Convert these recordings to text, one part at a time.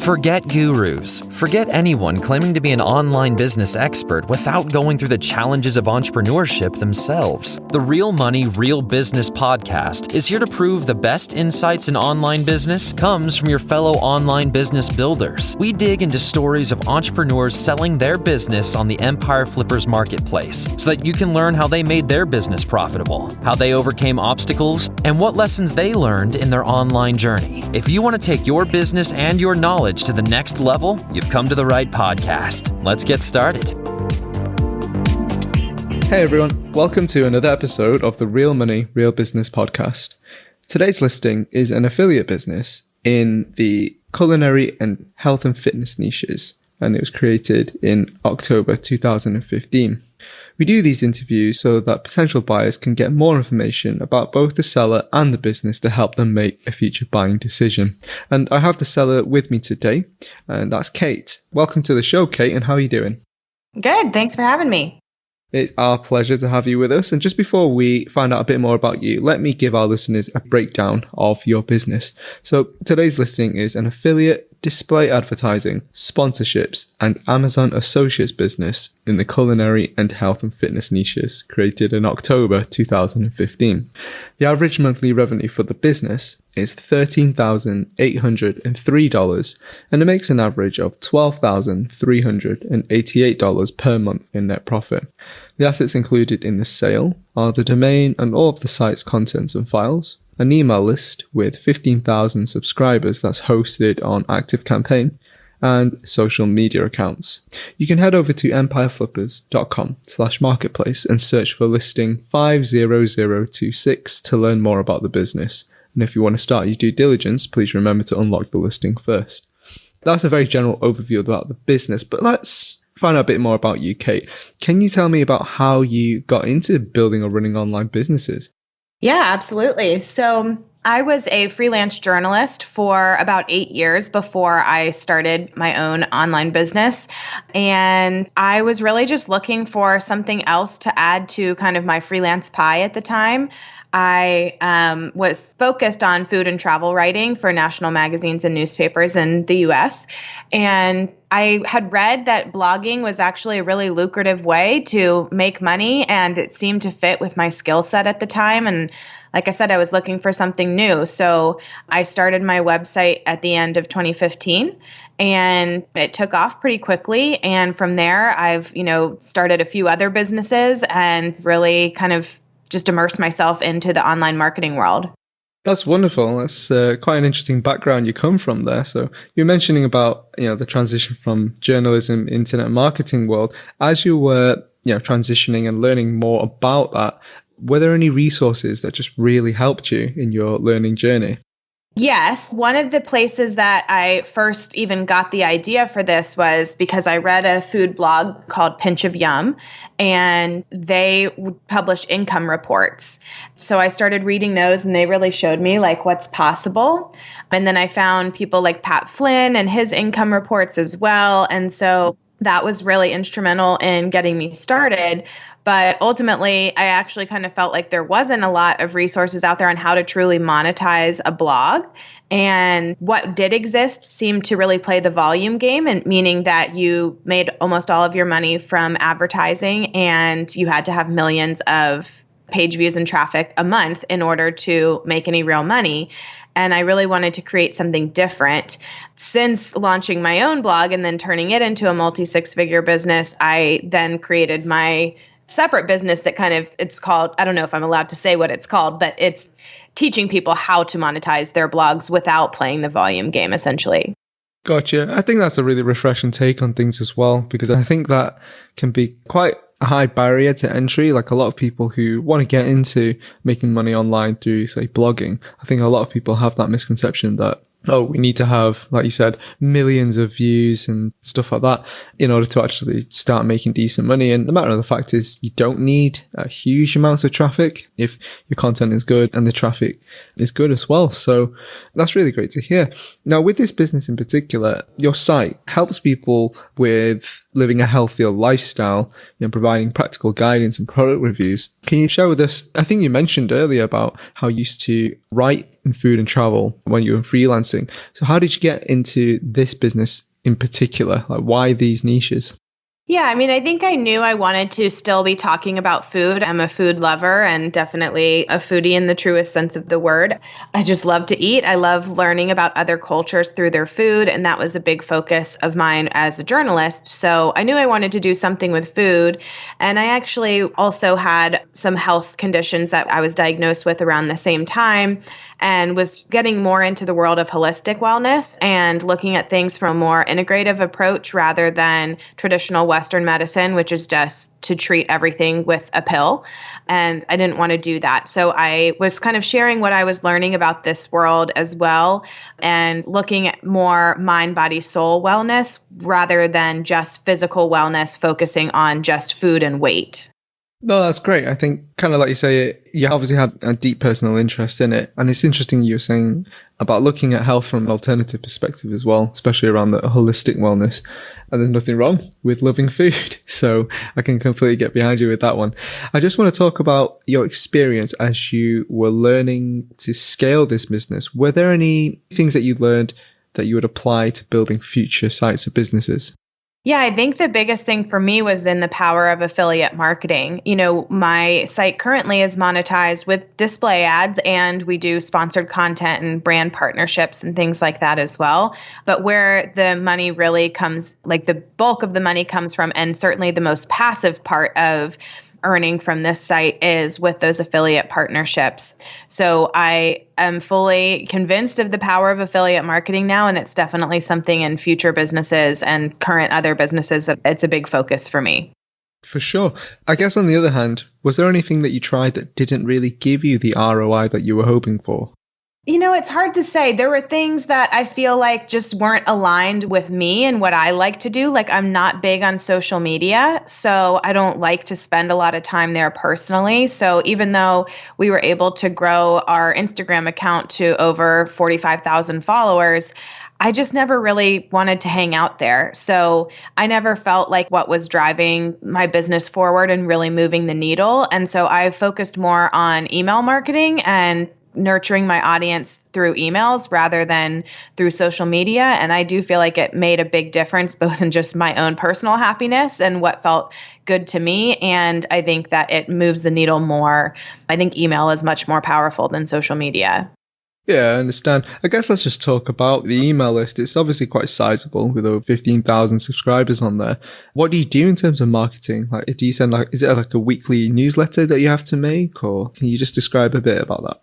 Forget gurus. Forget anyone claiming to be an online business expert without going through the challenges of entrepreneurship themselves. The Real Money, Real Business podcast is here to prove the best insights in online business comes from your fellow online business builders. We dig into stories of entrepreneurs selling their business on the Empire Flippers marketplace so that you can learn how they made their business profitable, how they overcame obstacles, and what lessons they learned in their online journey. If you want to take your business and your knowledge to the next level, you've come to the right podcast. Let's get started. Hey everyone, welcome to another episode of the Real Money, Real Business podcast. Today's listing is an affiliate business in the culinary and health and fitness niches, and it was created in October 2015. We do these interviews so that potential buyers can get more information about both the seller and the business to help them make a future buying decision. And I have the seller with me today, and that's Kate. Welcome to the show, Kate, and how are you doing? Good. Thanks for having me. It's our pleasure to have you with us. And just before we find out a bit more about you, let me give our listeners a breakdown of your business. So today's listing is an affiliate, display advertising, sponsorships, and Amazon Associates business in the culinary and health and fitness niches, created in October 2015. The average monthly revenue for the business is $13,803, and it makes an average of $12,388 per month in net profit. The assets included in the sale are the domain and all of the site's contents and files, an email list with 15,000 subscribers that's hosted on ActiveCampaign, and social media accounts. You can head over to empireflippers.com/marketplace and search for listing 50026 to learn more about the business. And if you want to start your due diligence, please remember to unlock the listing first. That's a very general overview about the business, but let's find out a bit more about you, Kate. Can you tell me about how you got into building or running online businesses? Yeah, absolutely. So I was a freelance journalist for about 8 years before I started my own online business. And I was really just looking for something else to add to kind of my freelance pie at the time. I was focused on food and travel writing for national magazines and newspapers in the US. And I had read that blogging was actually a really lucrative way to make money, and it seemed to fit with my skill set at the time. And like I said, I was looking for something new. So I started my website at the end of 2015. And it took off pretty quickly. And from there, I've, started a few other businesses and really kind of just immersed myself into the online marketing world. That's wonderful. That's quite an interesting background you come from there. So you're mentioning about, the transition from journalism, internet marketing world. As you were, transitioning and learning more about that, were there any resources that just really helped you in your learning journey? Yes. One of the places that I first even got the idea for this was because I read a food blog called Pinch of Yum, and they published income reports. So I started reading those, and they really showed me like what's possible. And then I found people like Pat Flynn and his income reports as well. And so that was really instrumental in getting me started. But ultimately, I actually kind of felt like there wasn't a lot of resources out there on how to truly monetize a blog. And what did exist seemed to really play the volume game, and meaning that you made almost all of your money from advertising, and you had to have millions of page views and traffic a month in order to make any real money. And I really wanted to create something different. Since launching my own blog and then turning it into a multi-six-figure business, I then created my separate business that it's called, I don't know if I'm allowed to say what it's called, but it's teaching people how to monetize their blogs without playing the volume game, essentially. Gotcha. I think that's a really refreshing take on things as well, because I think that can be quite a high barrier to entry. Like a lot of people who want to get into making money online through, say, blogging, I think a lot of people have that misconception that, we need to have, like you said, millions of views and stuff like that in order to actually start making decent money. And the matter of the fact is, you don't need a huge amounts of traffic if your content is good and the traffic is good as well. So that's really great to hear. Now, with this business in particular, your site helps people with living a healthier lifestyle, providing practical guidance and product reviews. Can you share with us, I think you mentioned earlier about how you used to write in food and travel when you were freelancing. So how did you get into this business in particular? Like, why these niches? Yeah, I mean, I think I knew I wanted to still be talking about food. I'm a food lover and definitely a foodie in the truest sense of the word. I just love to eat. I love learning about other cultures through their food. And that was a big focus of mine as a journalist. So I knew I wanted to do something with food. And I actually also had some health conditions that I was diagnosed with around the same time, and was getting more into the world of holistic wellness and looking at things from a more integrative approach rather than traditional Western medicine, which is just to treat everything with a pill. And I didn't want to do that. So I was kind of sharing what I was learning about this world as well, and looking at more mind, body, soul wellness rather than just physical wellness, focusing on just food and weight. No, that's great. I think, kind of like you say, you obviously had a deep personal interest in it. And it's interesting you were saying about looking at health from an alternative perspective as well, especially around the holistic wellness. And there's nothing wrong with loving food. So I can completely get behind you with that one. I just want to talk about your experience as you were learning to scale this business. Were there any things that you learned that you would apply to building future sites or businesses? Yeah, I think the biggest thing for me was in the power of affiliate marketing. You know, my site currently is monetized with display ads, and we do sponsored content and brand partnerships and things like that as well. But where the money really comes, like the bulk of the money comes from, and certainly the most passive part of earning from this site is with those affiliate partnerships. So I am fully convinced of the power of affiliate marketing now, and it's definitely something in future businesses and current other businesses that it's a big focus for me. For sure. I guess on the other hand, was there anything that you tried that didn't really give you the ROI that you were hoping for? You know, it's hard to say. There were things that I feel like just weren't aligned with me and what I like to do. Like, I'm not big on social media, so I don't like to spend a lot of time there personally. So even though we were able to grow our Instagram account to over 45,000 followers, I just never really wanted to hang out there. So I never felt like what was driving my business forward and really moving the needle. And so I focused more on email marketing and nurturing my audience through emails rather than through social media. And I do feel like it made a big difference, both in just my own personal happiness and what felt good to me. And I think that it moves the needle more. I think email is much more powerful than social media. Yeah, I understand. I guess let's just talk about the email list. It's obviously quite sizable with over 15,000 subscribers on there. What do you do in terms of marketing? Like, do you send is it like a weekly newsletter that you have to make, or can you just describe a bit about that?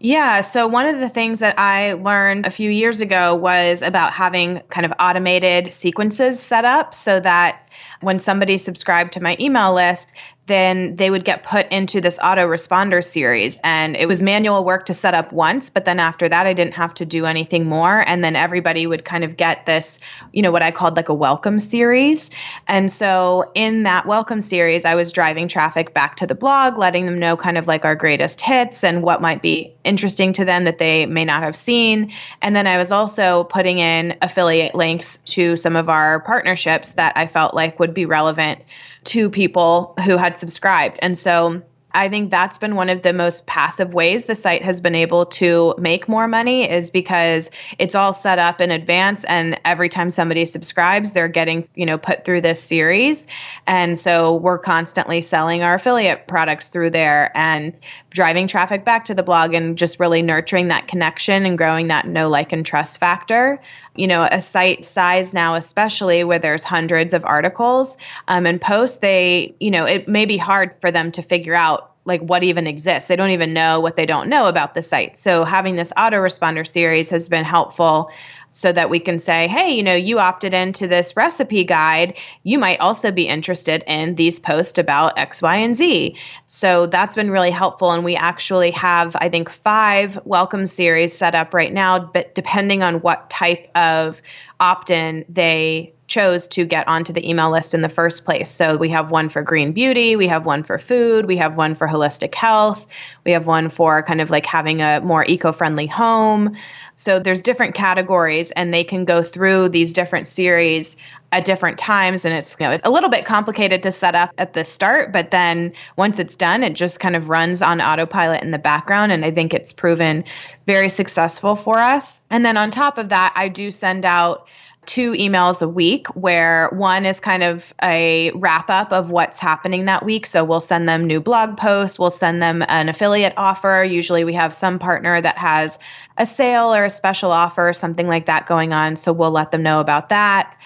Yeah. So one of the things that I learned a few years ago was about having kind of automated sequences set up so that when somebody subscribed to my email list, then they would get put into this autoresponder series. And it was manual work to set up once, but then after that, I didn't have to do anything more. And then everybody would kind of get this, you know, what I called like a welcome series. And so in that welcome series, I was driving traffic back to the blog, letting them know kind of like our greatest hits and what might be interesting to them that they may not have seen. And then I was also putting in affiliate links to some of our partnerships that I felt like would be relevant to people who had subscribed. And so I think that's been one of the most passive ways the site has been able to make more money, is because it's all set up in advance. And every time somebody subscribes, they're getting, you know, put through this series. And so we're constantly selling our affiliate products through there and driving traffic back to the blog and just really nurturing that connection and growing that know, like, and trust factor. You know, a site size now, especially where there's hundreds of articles and posts, it may be hard for them to figure out like what even exists. They don't even know what they don't know about the site. So having this autoresponder series has been helpful so that we can say, hey, you know, you opted into this recipe guide. You might also be interested in these posts about X, Y, and Z. So that's been really helpful. And we actually have, I think, 5 welcome series set up right now, but depending on what type of opt-in they chose to get onto the email list in the first place. So we have one for green beauty, we have one for food, we have one for holistic health, we have one for kind of like having a more eco-friendly home. So there's different categories, and they can go through these different series at different times. And it's, it's a little bit complicated to set up at the start, but then once it's done, it just kind of runs on autopilot in the background. And I think it's proven very successful for us. And then on top of that, I do send out 2 emails a week, where one is kind of a wrap up of what's happening that week. So we'll send them new blog posts, we'll send them an affiliate offer. Usually we have some partner that has a sale or a special offer, something like that going on. So we'll let them know about that.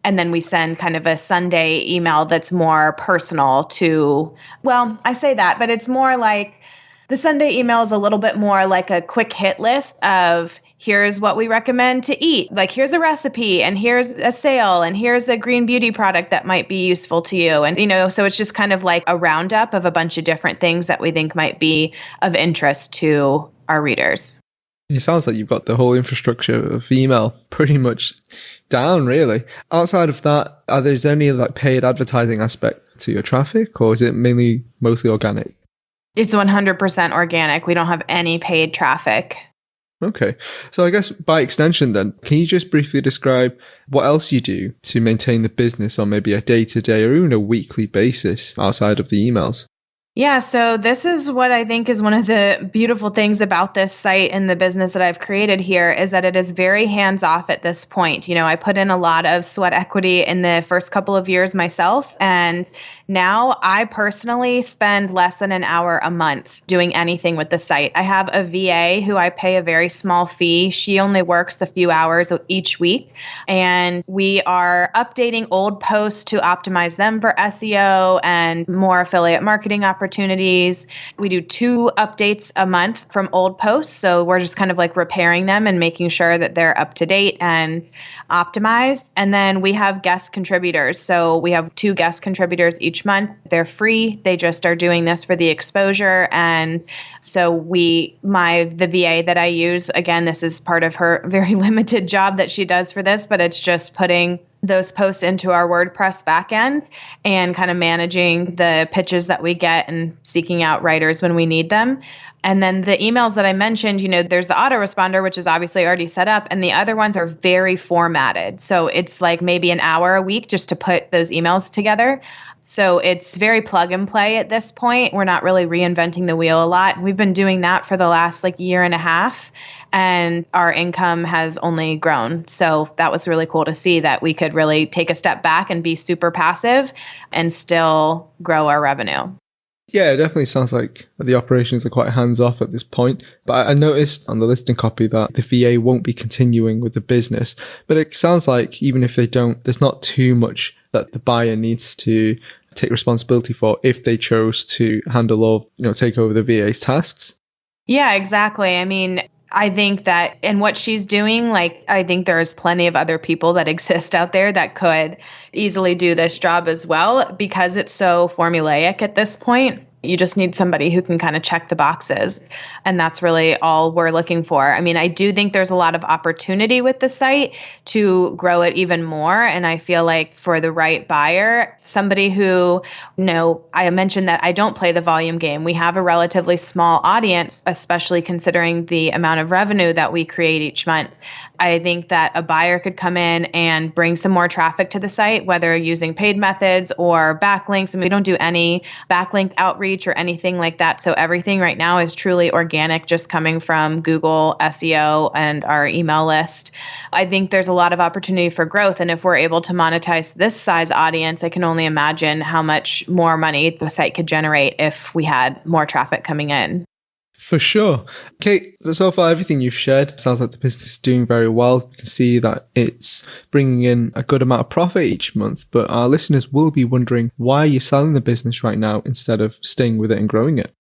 And then we send kind of a Sunday email that's more personal to, well, I say that, but it's more like the Sunday email is a little bit more like a quick hit list of, here's what we recommend to eat. Like, here's a recipe, and here's a sale, and here's a green beauty product that might be useful to you. And, so it's just kind of like a roundup of a bunch of different things that we think might be of interest to our readers. It sounds like you've got the whole infrastructure of email pretty much down, really. Outside of that, are there any like paid advertising aspect to your traffic, or is it mostly organic? It's 100% organic. We don't have any paid traffic. Okay. So I guess by extension then, can you just briefly describe what else you do to maintain the business on maybe a day-to-day or even a weekly basis outside of the emails? Yeah, so this is what I think is one of the beautiful things about this site and the business that I've created here, is that it is very hands-off at this point. I put in a lot of sweat equity in the first couple of years myself, and now I personally spend less than an hour a month doing anything with the site. I have a VA who I pay a very small fee. She only works a few hours each week, and we are updating old posts to optimize them for SEO and more affiliate marketing opportunities. We do 2 updates a month from old posts. So we're just kind of like repairing them and making sure that they're up to date and optimized. And then we have guest contributors. So we have 2 guest contributors each month. They're free. They just are doing this for the exposure. And so the VA that I use, again, this is part of her very limited job that she does for this, but it's just putting those posts into our WordPress backend and kind of managing the pitches that we get and seeking out writers when we need them. And then the emails that I mentioned, there's the autoresponder, which is obviously already set up, and the other ones are very formatted. So it's like maybe an hour a week just to put those emails together. So it's very plug and play at this point. We're not really reinventing the wheel a lot. We've been doing that for the last year and a half, and our income has only grown. So that was really cool to see that we could really take a step back and be super passive and still grow our revenue. Yeah, it definitely sounds like the operations are quite hands-off at this point. But I noticed on the listing copy that the VA won't be continuing with the business. But it sounds like even if they don't, there's not too much that the buyer needs to take responsibility for if they chose to handle or take over the VA's tasks. Yeah, exactly. I mean, I think that in what she's doing, I think there's plenty of other people that exist out there that could easily do this job as well, because it's so formulaic at this point. You just need somebody who can kind of check the boxes. And that's really all we're looking for. I mean, I do think there's a lot of opportunity with the site to grow it even more. And I feel like for the right buyer, somebody who, I mentioned that I don't play the volume game. We have a relatively small audience, especially considering the amount of revenue that we create each month. I think that a buyer could come in and bring some more traffic to the site, whether using paid methods or backlinks. And we don't do any backlink outreach or anything like that. So everything right now is truly organic, just coming from Google, SEO, and our email list. I think there's a lot of opportunity for growth. And if we're able to monetize this size audience, I can only imagine how much more money the site could generate if we had more traffic coming in. For sure. Kate, so far everything you've shared sounds like the business is doing very well. You can see that it's bringing in a good amount of profit each month, but our listeners will be wondering why you're selling the business right now instead of staying with it and growing it.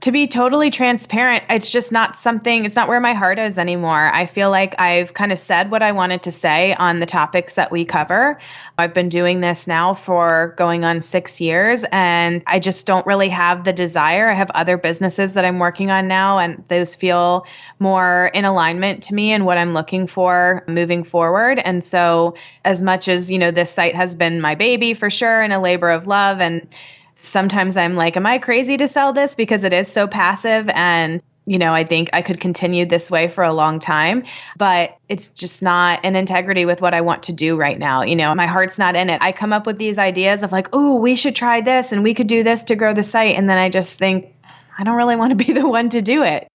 To be totally transparent, it's just not something, it's not where my heart is anymore. I feel like I've kind of said what I wanted to say on the topics that we cover. I've been doing this now for going on 6 years, and I just don't really have the desire. I have other businesses that I'm working on now, and those feel more in alignment to me and what I'm looking for moving forward. And so as much as, this site has been my baby for sure and a labor of love, and sometimes I'm like, am I crazy to sell this? Because it is so passive. And, I think I could continue this way for a long time, but it's just not in integrity with what I want to do right now. My heart's not in it. I come up with these ideas of like, oh, we should try this and we could do this to grow the site. And then I just think, I don't really want to be the one to do it.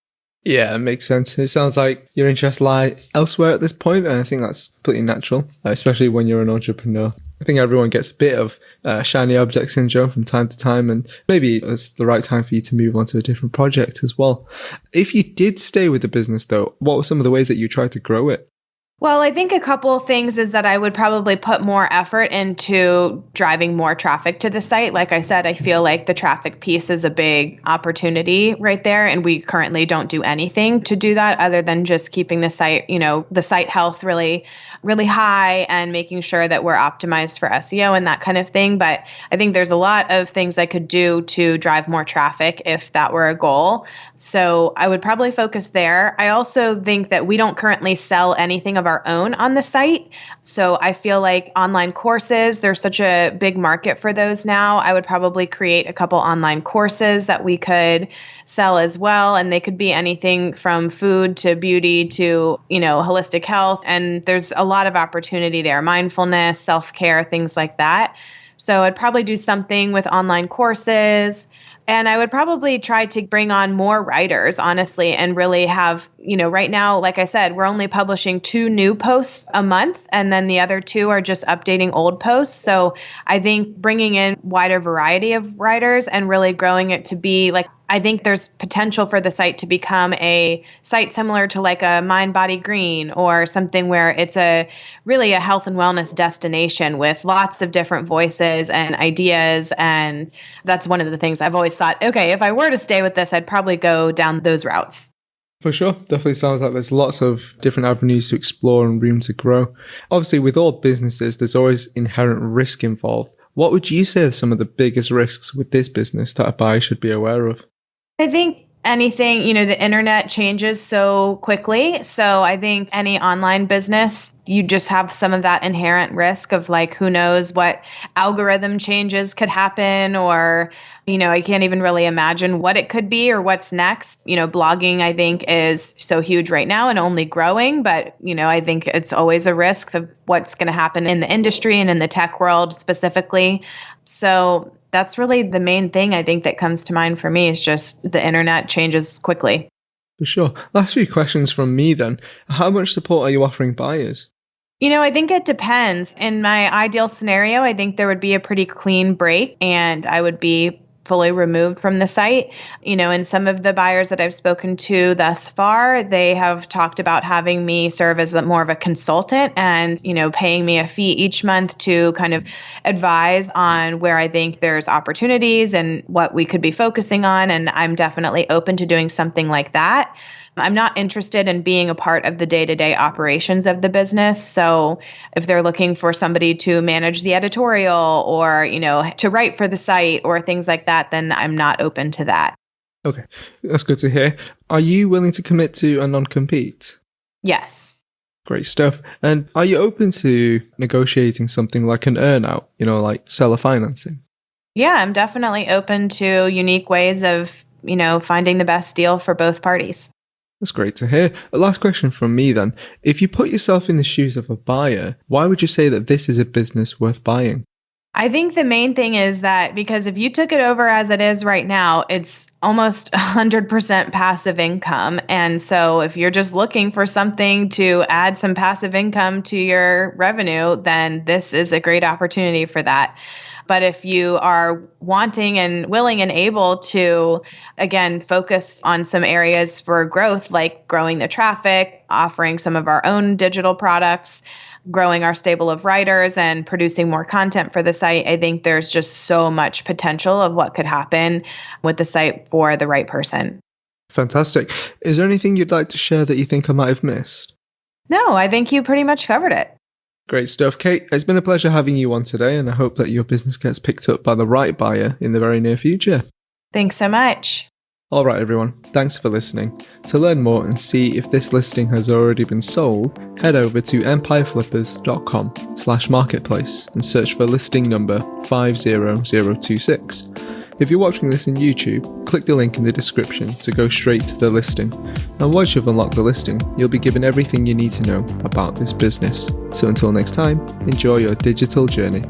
Yeah, it makes sense. It sounds like your interests lie elsewhere at this point, and I think that's pretty natural, especially when you're an entrepreneur. I think everyone gets a bit of shiny object syndrome from time to time, and maybe it's the right time for you to move on to a different project as well. If you did stay with the business, though, what were some of the ways that you tried to grow it? Well, I think a couple of things is that I would probably put more effort into driving more traffic to the site. Like I said, I feel like the traffic piece is a big opportunity right there. And we currently don't do anything to do that other than just keeping the site, the site health really, really high and making sure that we're optimized for SEO and that kind of thing. But I think there's a lot of things I could do to drive more traffic if that were a goal. So I would probably focus there. I also think that we don't currently sell anything of our own on the site. So I feel like online courses, there's such a big market for those now. I would probably create a couple online courses that we could sell as well. And they could be anything from food to beauty to, holistic health. And there's a lot of opportunity there, mindfulness, self-care, things like that. So I'd probably do something with online courses. And I would probably try to bring on more writers, honestly, and really have, right now, like I said, we're only publishing 2 new posts a month, and then the other 2 are just updating old posts. So I think bringing in wider variety of writers and really growing it to be like, I think there's potential for the site to become a site similar to like a Mind Body Green or something where it's really a health and wellness destination with lots of different voices and ideas. And that's one of the things I've always thought, okay, if I were to stay with this, I'd probably go down those routes. For sure. Definitely sounds like there's lots of different avenues to explore and room to grow. Obviously, with all businesses, there's always inherent risk involved. What would you say are some of the biggest risks with this business that a buyer should be aware of? I think anything, the internet changes so quickly. So I think any online business, you just have some of that inherent risk of like, who knows what algorithm changes could happen, or, I can't even really imagine what it could be or what's next. Blogging, I think, is so huge right now and only growing. But, I think it's always a risk of what's going to happen in the industry and in the tech world specifically. So that's really the main thing I think that comes to mind for me is just the internet changes quickly. For sure. Last few questions from me then. How much support are you offering buyers? I think it depends. In my ideal scenario, I think there would be a pretty clean break and I would be fully removed from the site. And some of the buyers that I've spoken to thus far, they have talked about having me serve as more of a consultant and, paying me a fee each month to kind of advise on where I think there's opportunities and what we could be focusing on. And I'm definitely open to doing something like that. I'm not interested in being a part of the day-to-day operations of the business. So if they're looking for somebody to manage the editorial or, to write for the site or things like that, then I'm not open to that. Okay, that's good to hear. Are you willing to commit to a non-compete? Yes. Great stuff. And are you open to negotiating something like an earn-out, like seller financing? Yeah, I'm definitely open to unique ways of, finding the best deal for both parties. That's great to hear. A last question from me then. If you put yourself in the shoes of a buyer, why would you say that this is a business worth buying? I think the main thing is that because if you took it over as it is right now, it's almost 100% passive income. And so if you're just looking for something to add some passive income to your revenue, then this is a great opportunity for that. But if you are wanting and willing and able to, again, focus on some areas for growth, like growing the traffic, offering some of our own digital products, growing our stable of writers and producing more content for the site, I think there's just so much potential of what could happen with the site for the right person. Fantastic. Is there anything you'd like to share that you think I might have missed? No, I think you pretty much covered it. Great stuff, Kate. It's been a pleasure having you on today, and I hope that your business gets picked up by the right buyer in the very near future. Thanks so much. All right, everyone. Thanks for listening. To learn more and see if this listing has already been sold, head over to empireflippers.com/marketplace and search for listing number 50026. If you're watching this in YouTube, click the link in the description to go straight to the listing. And once you've unlocked the listing, you'll be given everything you need to know about this business. So until next time, enjoy your digital journey.